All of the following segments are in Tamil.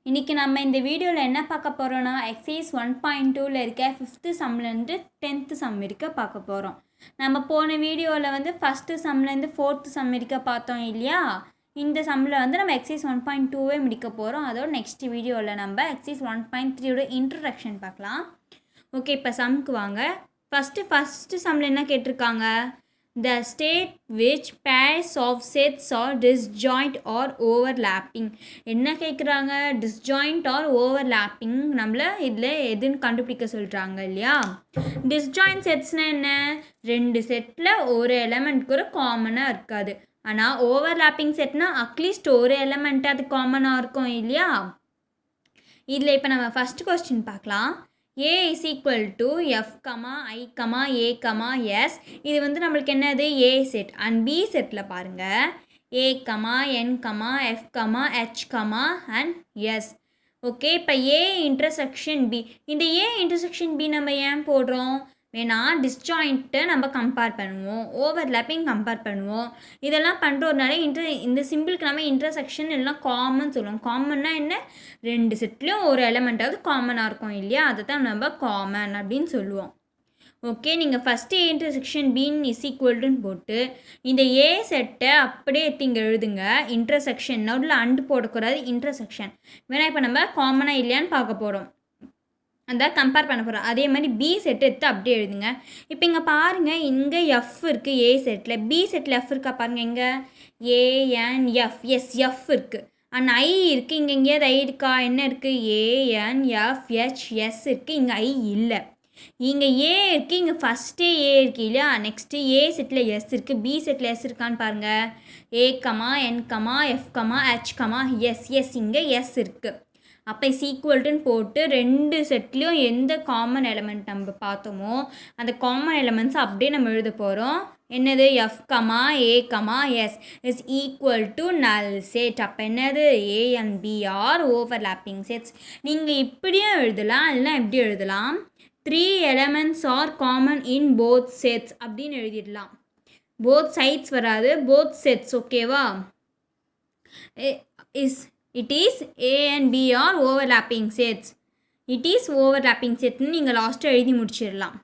இன்றைக்கி நம்ம இந்த வீடியோவில் என்ன பார்க்க போகிறோன்னா எக்ஸைஸ் 1.2ல் இருக்க 5th சம்லேருந்து 10th சம் இருக்க பார்க்க போகிறோம். நம்ம போன வீடியோவில் வந்து ஃபஸ்ட்டு சம்லேருந்து 4th சம் இருக்க பார்த்தோம் இல்லையா. இந்த சம்மில் வந்து நம்ம எக்ஸைஸ் 1.2வே முடிக்க போகிறோம். அதோட நெக்ஸ்ட் வீடியோவில் நம்ம எக்ஸைஸ் 1.3யோட இன்ட்ரடக்ஷன் பார்க்கலாம். ஓகே, இப்போ சம்க்கு வாங்க. ஃபஸ்ட்டு சம்மில் என்ன கேட்டிருக்காங்க? The state which pairs of sets are disjoint or overlapping. என்ன கேட்குறாங்க? disjoint or overlapping நம்மளை இதில் எதுன்னு கண்டுபிடிக்க சொல்கிறாங்க இல்லையா. disjoint setsனால் என்ன? ரெண்டு செட்டில் ஒரு எலமெண்ட் கூட காமனாக இருக்காது. ஆனால் ஓவர்லாப்பிங் செட்னால் அட்லீஸ்ட் ஒரு எலமெண்ட் அது காமனாக இருக்கும் இல்லையா. இதில் இப்போ நம்ம ஃபஸ்ட் கொஸ்டின் பார்க்கலாம். A is equal to F, I, A, S. இது வந்து நம்மளுக்கு என்னது? A set. And B settle பாருங்கள் A, N, F, H, and S. Okay, இப்போ A இன்டர்செக்ஷன் B. இந்த A இன்டர்செக்ஷன் B நம்ம ஏன் போடுறோம்? வேணா டிஸ்ஜாயிண்ட்டை நம்ம கம்பேர் பண்ணுவோம், ஓவர்லேப்பிங் கம்பேர் பண்ணுவோம். இதெல்லாம் பண்ணுறதுனால இந்த சிம்பிளுக்கு நம்ம இன்டர்செக்ஷன் எல்லாம் காமன் சொல்லுவோம். காமன்னா என்ன? ரெண்டு செட்லேயும் ஒரு எலமெண்ட்டாவது காமனாக இருக்கும் இல்லையா, அதை தான் நம்ம காமன் அப்படின்னு சொல்லுவோம். ஓகே, நீங்கள் first A intersection B is ஈக்குவல்டுன்னு போட்டு இந்த ஏ செட்டை அப்படியே இங்கே எழுதுங்க. இன்டர்செக்ஷன் நடுவில் அண்டு போடக்கூடாது, இன்டர்செக்ஷன். வேணா இப்போ நம்ம காமனாக இல்லையான்னு பார்க்க போகிறோம், அந்த கம்பேர் பண்ண போகிறோம். அதே மாதிரி பி செட் எடுத்து அப்படியே எழுதுங்க. இப்போ இங்கே பாருங்கள், இங்கே எஃப் இருக்குது ஏ செட்டில், பி செட்டில் எஃப் இருக்கா பாருங்கள். இங்கே ஏஎன்எஃப், எஸ் எஃப் இருக்குது. அண்ட் ஐ இருக்குது, இங்கே எங்கேயாவது ஐ இருக்கா? என்ன இருக்குது? ஏஎன்எஃப்ஹெச்எஸ் இருக்குது, இங்கே ஐ இல்லை. இங்கே ஏ இருக்குது, இங்கே ஃபஸ்ட்டே ஏ இருக்குது இல்லையா. நெக்ஸ்ட்டு ஏ செட்டில் எஸ் இருக்குது, பி செட்டில் எஸ் இருக்கான்னு பாருங்கள். ஏ, என், எஃப், ஹெச், எஸ், இங்கே எஸ் இருக்குது. அப்போ ஈக்குவல்ட்டுன்னு போட்டு ரெண்டு செட்லேயும் எந்த காமன் எலமெண்ட் நம்ம பார்த்தோமோ அந்த காமன் எலமெண்ட்ஸை அப்படியே நம்ம எழுத போகிறோம். என்னது? F, A, S is equal to null set. அப்போ என்னது? A and B are overlapping sets. நீங்கள் இப்படியும் எழுதலாம், இல்லைனா எப்படி எழுதலாம்? 3 elements are common in both sets அப்படின்னு எழுதிடலாம். போத் சைட்ஸ் வராது, போத் செட்ஸ். ஓகேவா? It is A and B are overlapping sets. It is overlapping set. நீங்கள் லாஸ்ட்டு எழுதி முடிச்சிடலாம்.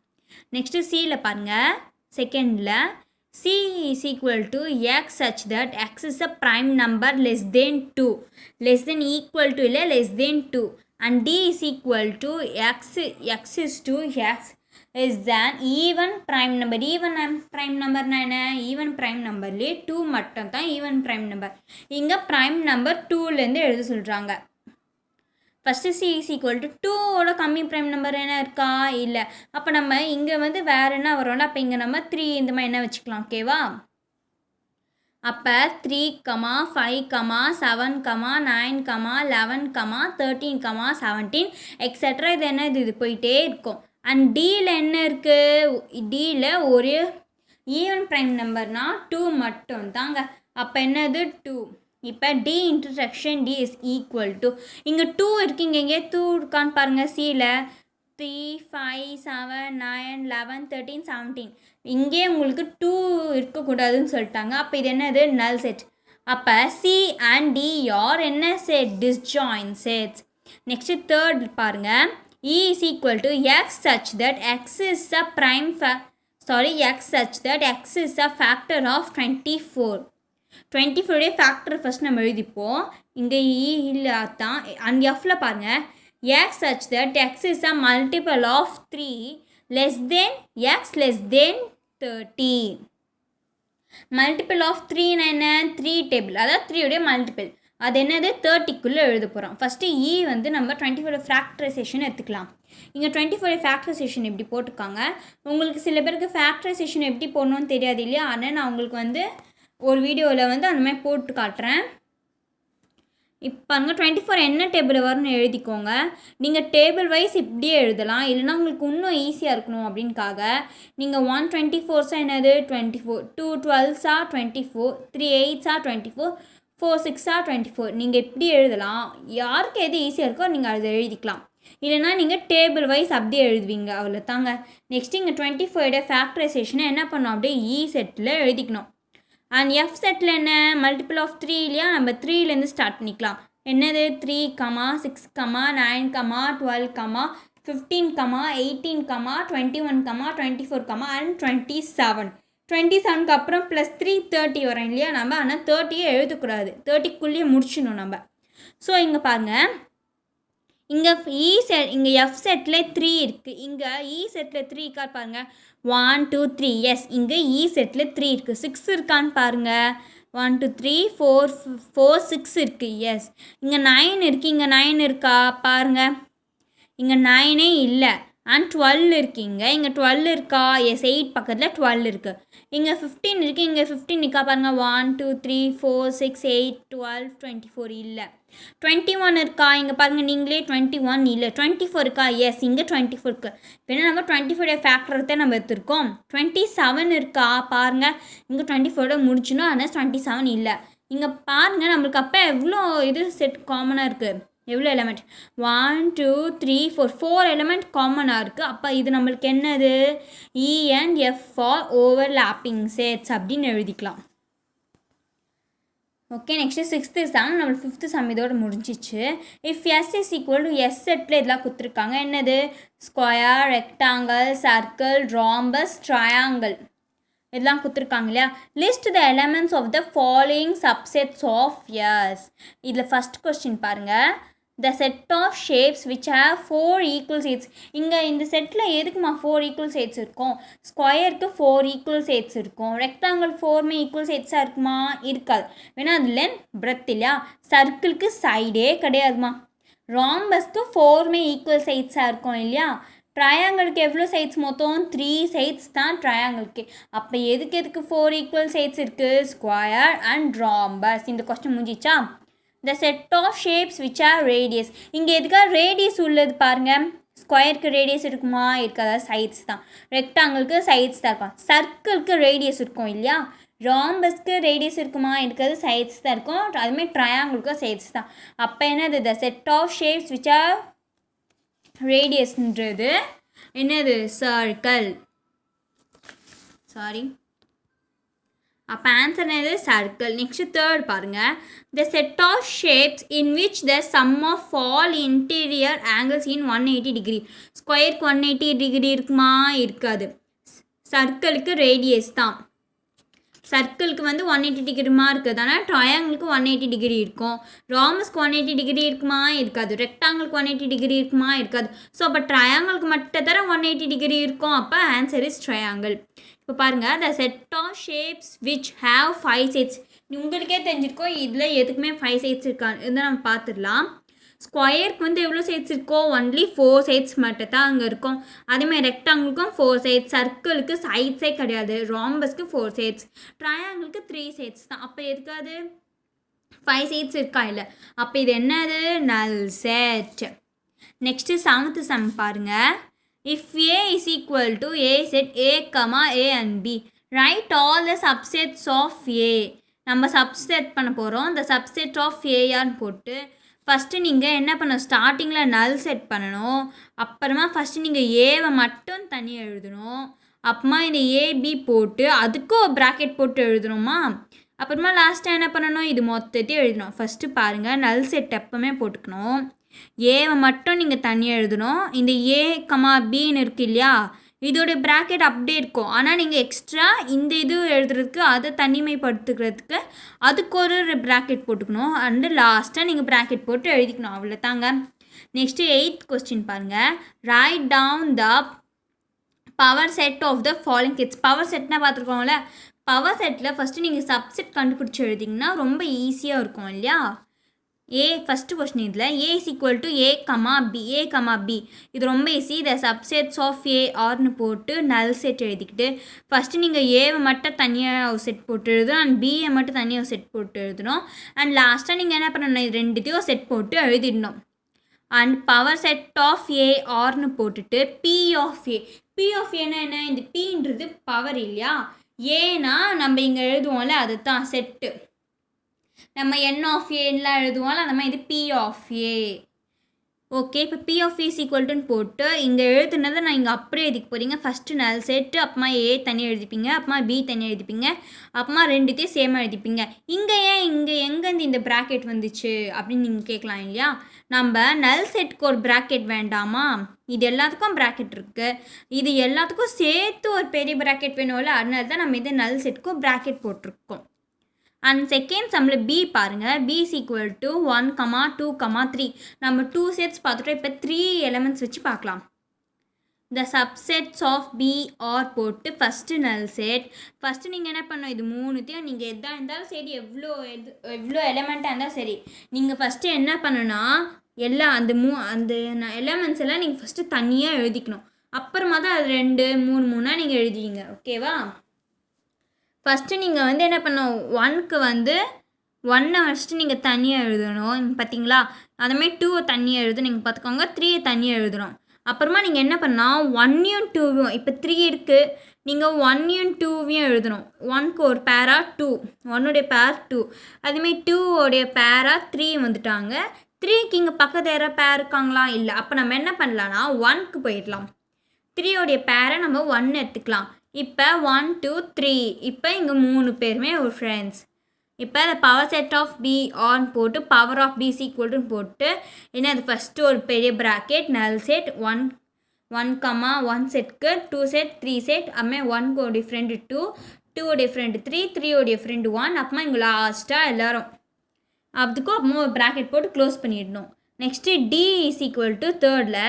நெக்ஸ்ட்டு சியில் பாருங்கள். செகண்டில் C is equal to X such that X is a prime number less than 2. Less than equal to இல்லை, less than 2. And D is equal to X is to X is an even prime number. Even prime number na என்ன? Even prime numberலே 2 மட்டும் தான் even prime number. இங்கே prime number 2லேருந்து எழுத சொல்கிறாங்க. First C is equal to 2ஓட கம்மி prime number என்ன இருக்கா? இல்லை. அப்போ நம்ம இங்கே வந்து வேறு என்ன வரோம்னா, அப்போ இங்கே நம்ம 3 இந்த மாதிரி என்ன வச்சுக்கலாம். ஓகேவா? அப்போ 3, 5, 7, 9, 11, 13, 17 எக்ஸட்ரா. இது என்ன? இது போயிட்டே இருக்கும். அண்ட் டியில் என்ன இருக்குது? டியில் ஒரு ஈவன் ப்ரைம் நம்பர்னால் 2 மட்டும் தாங்க. அப்போ என்னது? 2. இப்போ D intersection D is equal to, இங்கே 2 இருக்குது, இங்கே எங்கேயே 2 இருக்கான்னு பாருங்கள். சியில் 3, 5, 7, 9, 11, 13, 17 இங்கே உங்களுக்கு 2 இருக்கக்கூடாதுன்னு சொல்லிட்டாங்க. அப்போ இது என்னது? Null set. அப்போ சி அண்ட் டி ஆர் என்ன set? Disjoint sets. Next third பாருங்கள். E is equal to X such that X is a X such that X is a factor of 24. 24 factor first நம்ம எழுதிப்போம். இங்கே E இல்லை தான். அண்ட் Fல பாருங்கள். X such that X is a multiple of 3 less than X less than 30. Multiple of 3 என்ன? 3 டேபிள், அதாவது 3உடைய மல்டிபிள். அது என்னது? 30க்குள்ளே எழுத போகிறோம். ஃபஸ்ட்டு E வந்து நம்ம 24 ஃபேக்டரைசேஷன் எடுத்துக்கலாம். இங்கே 24 ஃபேக்டரைசேஷன் எப்படி போட்டிருக்காங்க. உங்களுக்கு சில பேருக்கு ஃபேக்டரைசேஷன் எப்படி போடணும்னு தெரியாது இல்லையா. ஆனால் நான் உங்களுக்கு வந்து ஒரு வீடியோவில் வந்து அந்த மாதிரி போட்டு காட்டுறேன். இப்போ அங்கே 24 என்ன டேபிள் வரும்னு எழுதிக்கோங்க. நீங்கள் டேபிள் வைஸ் இப்படியே எழுதலாம், இல்லைனா உங்களுக்கு இன்னும் ஈஸியாக இருக்கணும் அப்படின்காக நீங்கள் 124 என்னது? 24, 2 12 24, 3 8 24, 4 6 24. நீங்கள் எப்படி எழுதலாம், யாருக்கு எது ஈஸியாக இருக்கோ நீங்கள் அதை எழுதிக்கலாம். இல்லைனா நீங்கள் டேபிள் வைஸ் அப்படியே எழுதுவீங்க, அவ்வளோ தாங்க. நெக்ஸ்ட் இங்கே 25 ஃபேக்டரைசேஷனை என்ன பண்ணோம்? அப்படியே இ செட்டில் எழுதிக்கணும். அண்ட் எஃப் செட்டில் என்ன? மல்டிபிள் ஆஃப் 3 இல்லையா. நம்ம 3லேருந்து ஸ்டார்ட் பண்ணிக்கலாம். என்னது 3, 6, 9, 12, 15, 18, 21, 24, and 27. 27க்கு அப்புறம் +3 30 வரும் இல்லையா நம்ம. ஆனால் 30யே எழுதக்கூடாது, 30க்குள்ளேயே முடிச்சிடணும் நம்ம. ஸோ இங்கே பாருங்கள், இங்கே இங்கே எஃப் செட்டில் 3 இருக்குது, இங்கே செட்டில் 3 இருக்கா பாருங்கள். 1 2 3 எஸ், இங்கே செட்டில் 3 இருக்குது. 6 இருக்கான்னு பாருங்கள். 1 2 3 4 4 6 இருக்குது. எஸ், இங்கே 9 இருக்குது, இங்கே 9 இருக்கா பாருங்கள். இங்கே 9ஏ இல்லை. அண்ட் 12 இருக்குங்க, இங்கே 12 இருக்கா. எஸ், 8 பக்கத்தில் 12 இருக்குது. இங்கே 15 இருக்குது, இங்கே 15 இருக்கா பாருங்கள். 1 2 3 4 6 8 12 24 இல்லை. 21 இருக்கா இங்கே பாருங்கள், நீங்களே 21 இல்லை. 24 இருக்கா. எஸ், இங்கே 24 இருக்குது. இப்போ நம்ம 24 ஃபேக்டர் தான் நம்ம எடுத்துருக்கோம். 27 இருக்கா பாருங்கள், இங்கே 24 முடிச்சுணும். ஆனால் 27 இல்லை. இங்கே பாருங்கள், நம்மளுக்கு அப்போ எவ்வளோ இது செட் காமனாக இருக்குது, எவ்வளோ எலிமெண்ட். 1 2 3 4 எலிமெண்ட் காமனாக இருக்குது. அப்போ இது நம்மளுக்கு என்னது, இ and F for overlapping sets அப்படின்னு எழுதிக்கலாம். ஓகே, நெக்ஸ்ட்டு 6th சம், நம்மளுக்கு 5th சம் இதோடு முடிஞ்சிச்சு. If S is equal to S செட்டில் இதெல்லாம் கொடுத்துருக்காங்க. என்னது, square, rectangle, circle, rhombus, triangle இதெல்லாம் கொடுத்துருக்காங்க இல்லையா. List the elements of the following subsets of S. இதில் ஃபஸ்ட் கொஸ்டின் பாருங்கள். the set of shapes which have 4 equal sides. இங்கே இந்த செட்டில் எதுக்குமா 4 equal sides இருக்கும். ஸ்கொயருக்கு 4 equal sides இருக்கும். ரெக்டாங்கிள் 4மே equal sideஸாக இருக்குமா, இருக்காது. வேணா அது லென்த் பிரெத் இல்லையா. சர்க்கிளுக்கு சைடே கிடையாதுமா. ராம்பஸ்க்கு 4மே ஈக்குவல் சைட்ஸாக இருக்கும் இல்லையா. ட்ரையாங்கிளுக்கு எவ்வளோ சைட்ஸ், மொத்தம் 3 சைட்ஸ் தான் ட்ரையாங்கிளுக்கு. அப்போ எதுக்கு 4 ஈக்குவல் சைட்ஸ் இருக்குது, ஸ்கொயர் அண்ட் ராம்பஸ். இந்த கொஸ்டின் முடிஞ்சிச்சா. the set of shapes which are radius. இங்கே எதுக்காக ரேடியஸ் உள்ளது பாருங்கள். ஸ்கொயருக்கு ரேடியஸ் இருக்குமா, இருக்காதா, சைட்ஸ் தான். ரெக்டாங்கிளுக்கு சைட்ஸ் தான் இருக்கும். சர்க்கிளுக்கு ரேடியஸ் இருக்கும் இல்லையா. ராம்பஸ்க்கு ரேடியஸ் இருக்குமா, இருக்காது, சைட்ஸ் தான் இருக்கும். அதுமாதிரி ட்ரையாங்கிளுக்கு சைட்ஸ் தான். அப்போ என்னது, the set of shapes which are radiusன்றது என்னது, சர்க்கிள். சாரி, அப்போ ஆன்சர் என்னது, சர்க்கிள். நெக்ஸ்ட் தேர்ட் பாருங்கள். the set of shapes in which the sum of all interior angles in 180 degree. ஸ்கொயருக்கு 180 டிகிரி இருக்குமா, இருக்காது. சர்க்கிளுக்கு ரேடியஸ் தான். சர்க்கிளுக்கு வந்து 180 டிகிரிமா இருக்குது. ஆனால் ட்ரையாங்கிளுக்கு 180 டிகிரி இருக்கும். ராமஸ்க்கு 180 டிகிரி இருக்குமா, இருக்காது. ரெக்டாங்கிளுக்கு 180 டிகிரி இருக்குமா, இருக்காது. ஸோ அப்போ ட்ரையாங்கிளுக்கு மட்டும் தர 180 டிகிரி இருக்கும். அப்போ ஆன்சர் இஸ் ட்ரையாங்கிள். இப்போ பாருங்கள், the set of shapes which have 5 sides. உங்களுக்கே தெரிஞ்சிருக்கோம் இதில் எதுக்குமே 5 sides இருக்கான்னு இதை நம்ம பார்த்துடலாம். ஸ்கொயருக்கு வந்து எவ்வளோ சைட்ஸ் இருக்கோ, ஒன்லி 4 சைட்ஸ் மட்டும் தான் அங்கே இருக்கும். அதேமாதிரி ரெக்டாங்கிளுக்கும் 4 சைட்ஸ், சர்க்கிளுக்கு சைட்ஸே கிடையாது, ராம்பஸ்க்கு 4 சைட்ஸ், ட்ரையாங்கிளுக்கு 3 சைட்ஸ் தான். அப்போ எதுக்காது 5 சைட்ஸ் இருக்கா, இல்லை. அப்போ இது என்னது, null set. Next 7th sum பாருங்கள். If A is equal to A set A, A and B, write all the subsets of A. நம்ம சப்செட் பண்ண போகிறோம். இந்த சப்செட் ஆஃப் ஏஆர்னு போட்டு ஃபஸ்ட்டு நீங்கள் என்ன பண்ணணும், ஸ்டார்டிங்கில் நல் செட் பண்ணணும். அப்புறமா ஃபஸ்ட்டு நீங்கள் ஏவை மட்டும் தனியாக எழுதணும். அப்புறமா இந்த ஏபி போட்டு அதுக்கு ஒரு ப்ராக்கெட் போட்டு எழுதணுமா. அப்புறமா லாஸ்ட்டாக என்ன பண்ணணும், இது மொத்தத்தையும் எழுதணும். ஃபஸ்ட்டு பாருங்கள், நல் செட் எப்போவுமே போட்டுக்கணும். ஏவை மட்டும் நீங்கள் தனியாக எழுதணும். இந்த ஏ கமா பின்னு இருக்குது இல்லையா, இதோடைய ப்ராக்கெட் அப்படியே இருக்கும். ஆனால் நீங்கள் எக்ஸ்ட்ரா இந்த இது எழுதுறதுக்கு, அதை தனிமைப்படுத்துக்கிறதுக்கு அதுக்கு ஒரு ப்ராக்கெட் போட்டுக்கணும். அண்டு லாஸ்ட்டாக நீங்கள் ப்ராக்கெட் போட்டு எழுதிக்கணும். அவ்வளோ தாங்க. நெக்ஸ்ட்டு 8th கொஸ்டின் பாருங்கள். Write down the power set of the following kits. Power செட்னா பார்த்துருக்கோம்ல. பவர் செட்டில் ஃபஸ்ட்டு நீங்கள் சப்செட் கண்டுபிடிச்சி எழுதிங்கன்னா ரொம்ப ஈஸியாக இருக்கும் இல்லையா. ஏ ஃபஸ்ட்டு கொஸ்டின் இதில் A is equal to A comma B. இது ரொம்ப ஈஸி. இதை சப்செட்ஸ் ஆஃப் ஏ ஆர்னு போட்டு நல் செட் எழுதிக்கிட்டு ஃபஸ்ட்டு நீங்கள் ஏவை மட்டும் தனியாக செட் போட்டு எழுதணும், அண்ட் பிஏ மட்டும் தனியாக செட் போட்டு எழுதணும். அண்ட் லாஸ்ட்டாக நீங்கள் என்ன பண்ணணும், இது ரெண்டுத்தையும் செட் போட்டு எழுதிடணும். அண்ட் பவர் செட் ஆஃப் ஏ ஆர்னு போட்டுட்டு பி ஆஃப் ஏன்னா என்ன, இந்த பீன்றது பவர் இல்லையா. ஏன்னா நம்ம இங்கே எழுதுவோம்ல, அது தான் செட்டு. நம்ம என் ஆஃப் ஏன்லாம் எழுதுவோம்ல, அந்த மாதிரி இது பி ஆஃப் ஏ. ஓகே, இப்போ பி ஆஃப் இஸ் ஈக்குவல்ட்டுன்னு போட்டு இங்கே எழுதுனதை நான் இங்கே அப்படியே எழுதிக்க போகிறீங்க. ஃபஸ்ட்டு நல் செட்டு, அப்புறமா ஏ தனியாக எழுதிப்பீங்க, அப்புறமா பி தனியாக எழுதிப்பீங்க, அப்புறமா ரெண்டுத்தையும் சேமாக எழுதிப்பீங்க. இங்கே எங்கேருந்து இந்த ப்ராக்கெட் வந்துச்சு அப்படின்னு நீங்கள் கேட்கலாம் இல்லையா? நம்ம நல் செட்டுக்கு ஒரு ப்ராக்கெட் வேண்டாமா? இது எல்லாத்துக்கும் ப்ராக்கெட் இருக்குது, இது எல்லாத்துக்கும் சேர்த்து ஒரு பெரிய ப்ராக்கெட் வேணும்ல, அதனால தான் நம்ம இது நல் செட்டுக்கும் ப்ராக்கெட் போட்டிருக்கோம். அண்ட் செகண்ட் சம்மில் பி பாருங்கள். B is equal to 1, 2, 3. நம்ம 2 செட்ஸ் பார்த்துட்டோம். இப்போ 3 எலமெண்ட்ஸ் வச்சு பார்க்கலாம். The subsets of B are போட்டு ஃபஸ்ட்டு நல் செட். ஃபஸ்ட்டு நீங்கள் என்ன பண்ணணும், இது மூணுத்தையும் நீங்கள் எதாக இருந்தாலும் சரி, எவ்வளோ எலமெண்ட்டாக இருந்தாலும் சரி, நீங்கள் ஃபஸ்ட்டு என்ன பண்ணணும்னா எல்லாம் அந்த எலமெண்ட்ஸ் எல்லாம் நீங்கள் ஃபஸ்ட்டு தனியாக எழுதிக்கணும். அப்புறமா தான் அது 2, 3 நீங்கள் எழுதிங்க. ஓகேவா? ஃபஸ்ட்டு நீங்கள் வந்து என்ன பண்ணணும், 1க்கு வந்து 1 ஃபஸ்ட்டு நீங்கள் தனியாக எழுதணும். பார்த்தீங்களா? அதுமாதிரி 2 தனியாக எழுது, நீங்கள் பார்த்துக்கோங்க. 3 தனியாக எழுதணும். அப்புறமா நீங்கள் என்ன பண்ணால் 1யும் 2யும், இப்போ 3 இருக்குது, நீங்கள் 1யும் 2யும் எழுதணும். 1க்கு ஒரு பேராக 2, 1உடைய பேர் 2, அதுமாரி 2உடைய பேராக 3 வந்துட்டாங்க. 3க்கு இங்கே பக்கத்து யாராவது பேர் இருக்காங்களா? இல்லை. அப்போ நம்ம என்ன பண்ணலான்னா 1க்கு போயிடலாம். 3உடைய பேரை நம்ம 1 எடுத்துக்கலாம். இப்போ 1, 2, 3, இப்போ இங்கே 3 பேருமே ஒரு ஃப்ரெண்ட்ஸ். இப்போ அந்த power set of B on போட்டு பவர் ஆஃப் பி இஸ் ஈக்குவல்ட்டுன்னு போட்டு என்ன, அது ஃபஸ்ட்டு ஒரு பெரிய ப்ராக்கெட் நல் செட் 1, 1 செட்க்கு 2 செட் 3 செட், அப்புறமே 1க்கு ஒரு டிஃப்ரெண்ட் 2, 2 டிஃப்ரெண்ட் 3, 3 டிஃப்ரெண்ட் 1, அப்புறமா இங்கே லாஸ்ட்டாக எல்லோரும் அதுக்கும் அப்புறமா ஒரு ப்ராக்கெட் போட்டு க்ளோஸ் பண்ணிடணும். Next D is equal to தேர்டில்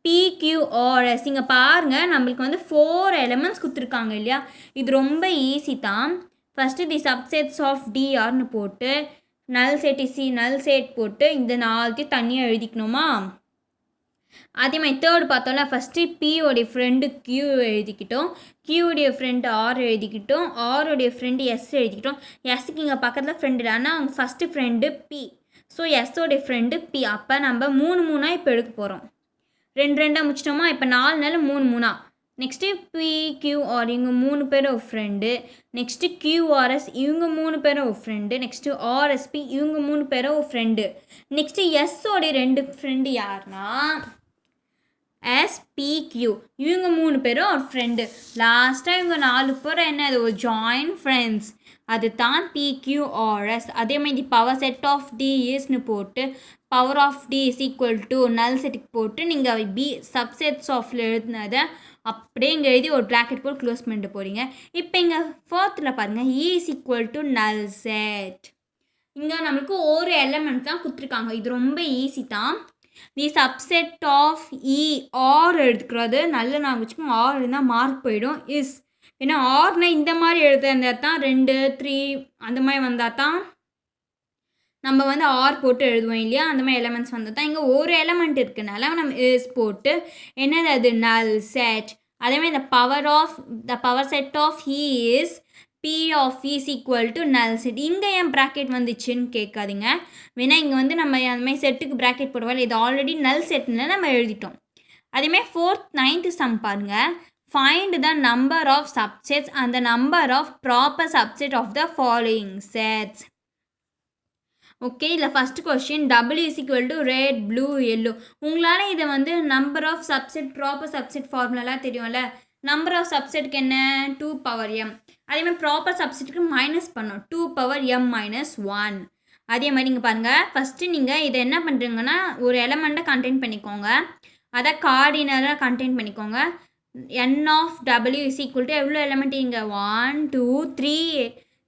PQRS. இங்கே பாருங்கள், நம்மளுக்கு வந்து 4 எலிமெண்ட்ஸ் கொடுத்துருக்காங்க இல்லையா? இது ரொம்ப ஈஸி தான். ஃபஸ்ட்டு தி சப்செட்ஸ் ஆஃப் டிஆர்னு போட்டு நல் செட் இசி நல் செட் போட்டு இந்த 4த்தையும் தனியாக எழுதிக்கணுமா? அதேமாதிரி தேர்டு பார்த்தோம்ல, ஃபஸ்ட்டு பியோடைய ஃப்ரெண்டு கியூ எழுதிக்கிட்டோம், கியூடைய ஃப்ரெண்டு ஆர் எழுதிக்கிட்டோம், ஆருடைய ஃப்ரெண்டு எஸ் எழுதிக்கிட்டோம். எஸ்ஸுக்கு இங்கே பக்கத்தில் ஃப்ரெண்டு இல்லை, ஆனால் அவங்க ஃபஸ்ட்டு ஃப்ரெண்டு பி, ஸோ எஸ்ஸோடைய ஃப்ரெண்டு பி. அப்போ நம்ம 3 இப்போ எடுக்க போகிறோம். 2 முடிச்சிட்டோமா? இப்போ 4 3 நெக்ஸ்ட்டு PQR இவங்க 3 பேரும் ஒரு ஃப்ரெண்டு, நெக்ஸ்ட்டு QRS இவங்க 3 பேரும் ஒரு ஃப்ரெண்டு, நெக்ஸ்ட்டு RSP இவங்க 3 பேரும் ஒரு ஃப்ரெண்டு, நெக்ஸ்ட்டு எஸ்ஸோடைய 2 ஃப்ரெண்டு யாருன்னா SPQ இவங்க 3 பேரும் ஒரு ஃப்ரெண்டு. லாஸ்ட்டாக இவங்க 4 பேரும் என்ன, அது ஒரு ஜாயின்ட் ஃப்ரெண்ட்ஸ், அது தான் PQRS. அதேமாதிரி பவர் செட் ஆஃப் டி இஸ்னு போட்டு power of D is equal to null செட்டுக்கு போட்டு நீங்கள் பி சப்செட்ஸ் ஆஃப்ல எழுதுனதை அப்படியே இங்கே எழுதி ஒரு ப்ராக்கெட் போட்டு க்ளோஸ் பண்ணிட்டு போகிறீங்க. இப்போ இங்கே ஃபோர்த்தில் பாருங்கள், E is equal to null set. இங்கே நம்மளுக்கு ஒரு எலமெண்ட் தான் கொடுத்துருக்காங்க. இது ரொம்ப ஈஸி தான். தி சப்செட் ஆஃப் இ ஆர் எடுத்துக்கிறது நல்ல நான் வச்சுக்கோங்க. ஆர் இருந்தால் மார்க் போயிடும். இஸ் ஏன்னா ஆர்னால் இந்த மாதிரி எழுதுறதா தான் 2, 3 அந்த மாதிரி வந்தால் தான் நம்ம வந்து ஆர் போட்டு எழுதுவோம் இல்லையா? அந்த மாதிரி எலமெண்ட்ஸ் வந்தால் தான். இங்கே ஒரு எலமெண்ட் இருக்குனால நம்ம இஸ் போட்டு என்னது அது நல் செட். அதேமாதிரி இந்த power set of he is B of is equal to null set. இங்கே ஏன் ப்ராக்கெட் வந்துச்சுன்னு கேட்காதீங்க. வேணா இங்கே வந்து நம்ம அந்த மாதிரி செட்டுக்கு ப்ராக்கெட் போடுவோம். இது ஆல்ரெடி நல் செட்னு நம்ம எழுதிட்டோம். அதேமாதிரி 4th 9th சம் பாருங்கள். Find the number of subsets and the number of proper subset of the following sets. Okay, இல்லை first question W is equal to red blue yellow. உங்களால் இதை வந்து number of subset proper subset ஃபார்முலாலாம் தெரியும்ல. நம்பர் ஆஃப் சப்செட்டுக்கு என்ன 2 பவர் m. அதேமாதிரி ப்ராப்பர் சப்செட்டுக்கு மைனஸ் பண்ணோம் 2 பவர் m மைனஸ் 1. அதே மாதிரி இங்கே பாருங்கள், ஃபஸ்ட்டு நீங்கள் இதை என்ன பண்ணுறீங்கன்னா ஒரு எலமெண்ட்டை கண்டெயின் பண்ணிக்கோங்க, அதை கார்டினலாக கண்டெயின் பண்ணிக்கோங்க. n of W is equal to எவ்வளோ எலமெண்ட் இங்கே 1 2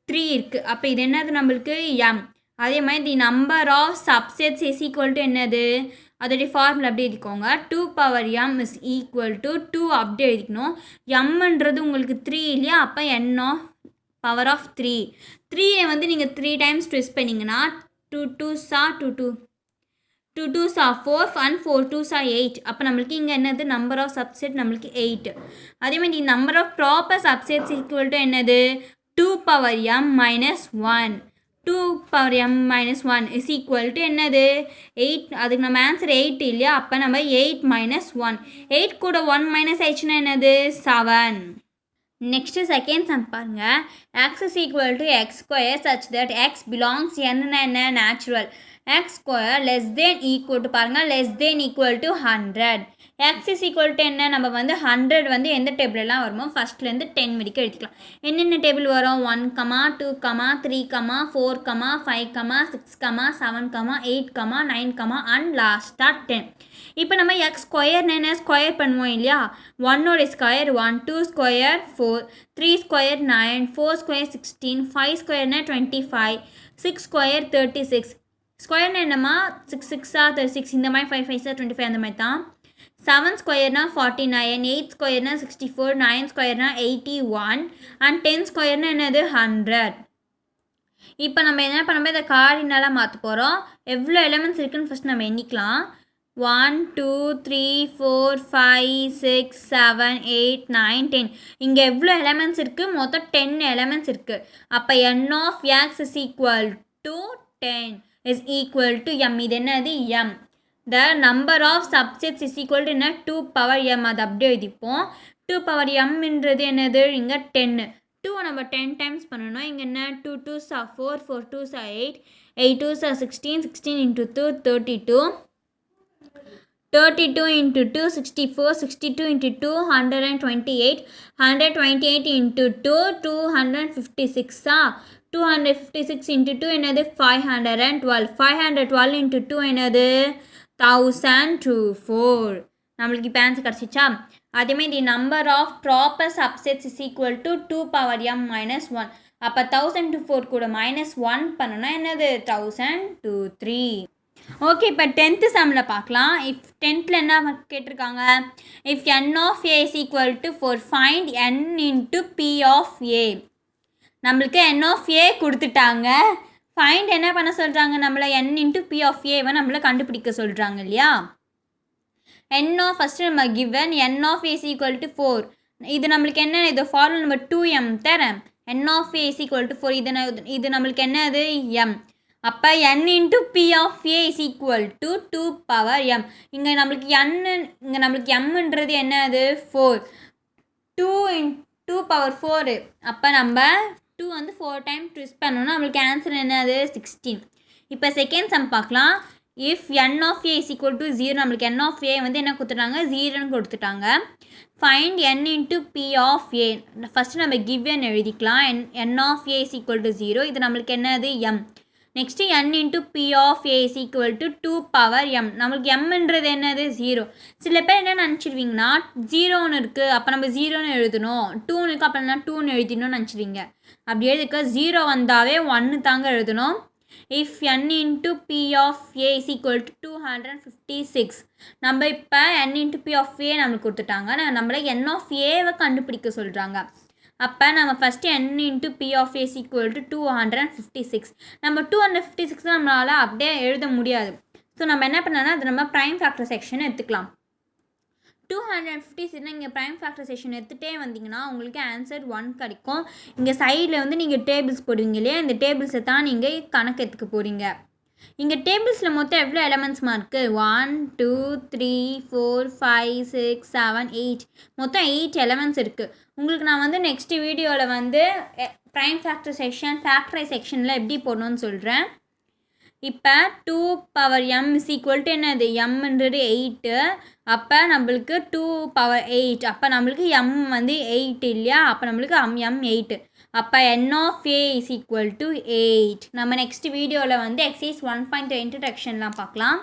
3 இருக்குது. அப்போ இது என்னது நம்மளுக்கு m. அதே மாதிரி the number of subsets is equal to என்னது, அதோடைய ஃபார்முலா அப்படி எழுதிக்கோங்க. 2 power m is equal to 2 அப்படி எழுதிக்கணும். mன்றது உங்களுக்கு 3 இல்லையா? அப்போ n ஆஃப் பவர் ஆஃப் 3. 3ஐ வந்து நீங்கள் 3 டைம்ஸ் ட்விஸ்ட் பண்ணிங்கன்னா 2 2s are 2 2s are 4 and 4 2s are 8. அப்போ நம்மளுக்கு இங்கே என்னது நம்பர் ஆஃப் சப்செட் நம்மளுக்கு 8. அதே மாதிரி number of proper subsets equal to என்னது 2 power m minus 1. 2 power m minus 1 is equal to என்னது 8. அதுக்கு நம்ம ஆன்சர் 8 இல்லையா? அப்போ நம்ம 8 மைனஸ் 1. 8 கூட 1 மைனஸ் ஆயிடுச்சுன்னா என்னது 7. நெக்ஸ்ட்டு செகண்ட் சம் பாருங்கள். x is equal to X square such that X belongs என்ன natural. X square less than equal to பாருங்கள் less than equal to 100. X is equal to என்ன, நம்ம வந்து 100 வந்து எந்த டேபிளெலாம் வருமோ ஃபஸ்ட்லேருந்து 10 வரைக்கும் எடுத்துக்கலாம். என்னென்ன டேபிள் வரும், 1, 2, 3, 4, 5, 6, 7, 8, 9 அண்ட் லாஸ்ட்டாக 10. இப்போ நம்ம எக்ஸ் ஸ்கொயர் என்ன ஸ்கொயர் பண்ணுவோம் இல்லையா, 1 square 1, 2 square 4, 3 square 9, 4 square 16, 5 ஸ்கொயர்னா 25, 6 square 36. ஸ்கொயர்னா என்னம்மா 6 6 36, இந்த மாதிரி 5 5 25 அந்த மாதிரி தான். 7 ஸ்கொயர்னா 49, 8 ஸ்கொயர்னா 64, 9 ஸ்கொயர்னா 81 அண்ட் 10 ஸ்கொயர்னா என்னது 100. இப்போ நம்ம என்ன பண்ண இதை கார்டினலாக மாற்ற போகிறோம். எவ்வளோ எலிமெண்ட்ஸ் இருக்குதுன்னு ஃபஸ்ட் நம்ம எண்ணிக்கலாம். 1 2 3 4 5 6 7 8 9 10. இங்கே எவ்வளோ எலிமெண்ட்ஸ் இருக்குது, மொத்தம் 10 எலிமெண்ட்ஸ் இருக்குது. அப்போ n of x is equal to 10 is equal to m. இது என்னது m. The number of subsets is equal to என்ன 2 power m. அது அப்படியே எழுதிப்போம். 2 power mன்றது என்னது இங்கே 10. 2 நம்ம 10 டைம்ஸ் பண்ணணும். இங்கே என்ன 2 2s are 4, 4 2s are 8, 8 2s are 16, 16 into 2 32, 32 into 2 64, 62 into 2 128, 128 into 2 256. 256 into 2 என்னது 512, 512 into 2 என்னது 1024. நம்மளுக்கு இப்போ ஆன்சர் கிடச்சிச்சா. அதேமாதிரி the number of proper subsets is equal to 2 power m minus 1. அப்போ 1024 கூட -1 பண்ணோன்னா என்னது 1023. ஓகே, இப்போ 10th சம்மில் பார்க்கலாம். இஃப் 10th என்ன கேட்டிருக்காங்க, if n of a is equal to 4 find n into p of a. நம்மளுக்கு n of a கொடுத்துட்டாங்க. ஃபைண்ட் என்ன பண்ண சொல்கிறாங்க, நம்மளை n into p of a நம்மளை கண்டுபிடிக்க சொல்கிறாங்க இல்லையா. n of ஃபஸ்ட்டு நம்ம given n of a is equal to 4. இது நம்மளுக்கு என்ன, இது ஃபார்முலா நம்பர் 2m தரேன். n of a is equal to 4. இது நம்மளுக்கு என்னது m. அப்போ n into p of a is equal to 2 power m. இங்கே நம்மளுக்கு mன்றது என்னது 4. 2 power 4. அப்போ நம்ம 2 வந்து 4 டைம் ட்விஸ்ட் பண்ணோன்னா நம்மளுக்கு ஆன்சர் என்னது 16. இப்போ செகண்ட் சம் பார்க்கலாம். If n of a is equal to 0. நம்மளுக்கு n of a வந்து என்ன கொடுத்துட்டாங்க 0ன்னு கொடுத்துட்டாங்க. Find n into p of a. First நம்ம given எழுதிக்கலாம். n of a is equal to 0. இது நம்மளுக்கு என்னது m. Next n into p of a is equal to 2 power m. நம்மளுக்கு mன்றது என்னது 0. சில பேர் என்ன நினச்சிடுவீங்கன்னா 0ன்னு இருக்குது, அப்போ நம்ம 0ன்னு எழுதணும். 2ன்னு இருக்குது, அப்போ என்ன 2ன்னு எழுதணும்னு நினச்சிடுவீங்க. அப்படி எழுதுக்க 0 வந்தாவே 1 தாங்க எழுதணும். If n into p of a is equal to 256. நம்ம இப்போ n into p of a நம்மளுக்கு கொடுத்துட்டாங்க. நம்மளை n of a கண்டுபிடிக்க சொல்கிறாங்க. அப்போ நம்ம first n into p of a is equal to 256. நம்ம 256 நம்மளால் அப்படியே எழுத முடியாது. ஸோ நம்ம என்ன பண்ணலாம்னா அது நம்ம ப்ரைம் ஃபேக்டர் செக்ஷன் எடுத்துக்கலாம். 256 இங்கே ப்ரைம் ஃபேக்டர் செக்ஷன் எடுத்துகிட்டே வந்தீங்கன்னா உங்களுக்கு ஆன்சர் 1 கிடைக்கும். இங்கே சைடில் வந்து நீங்கள் டேபிள்ஸ் போடுவீங்க இல்லையா, இந்த டேபிள்ஸை தான் நீங்கள் கணக்கு எடுத்துக்க போகிறீங்க. இங்கே டேபிள்ஸில் மொத்தம் எவ்வளோ எலமெண்ட்ஸ்மா இருக்குது, 1 2 3 4 5 6 7 8, மொத்தம் 8 எலமெண்ட்ஸ் இருக்குது. உங்களுக்கு நான் வந்து நெக்ஸ்ட் வீடியோவில் வந்து ப்ரைம் ஃபேக்டர் செக்ஷன் ஃபேக்டரைஸ் செக்ஷனில் எப்படி போடணும்னு சொல்கிறேன். இப்போ 2 power m is equal to என்னது mன்றது 8. அப்போ நம்மளுக்கு 2 power 8. அப்போ நம்மளுக்கு m வந்து 8 இல்லையா, அப்போ நம்மளுக்கு m 8. அப்போ n of a is equal to 8. நம்ம நெக்ஸ்ட் வீடியோவில் வந்து எக்ஸைஸ் 1.2 இன்ட்ரடக்ஷன்லாம் பார்க்கலாம்.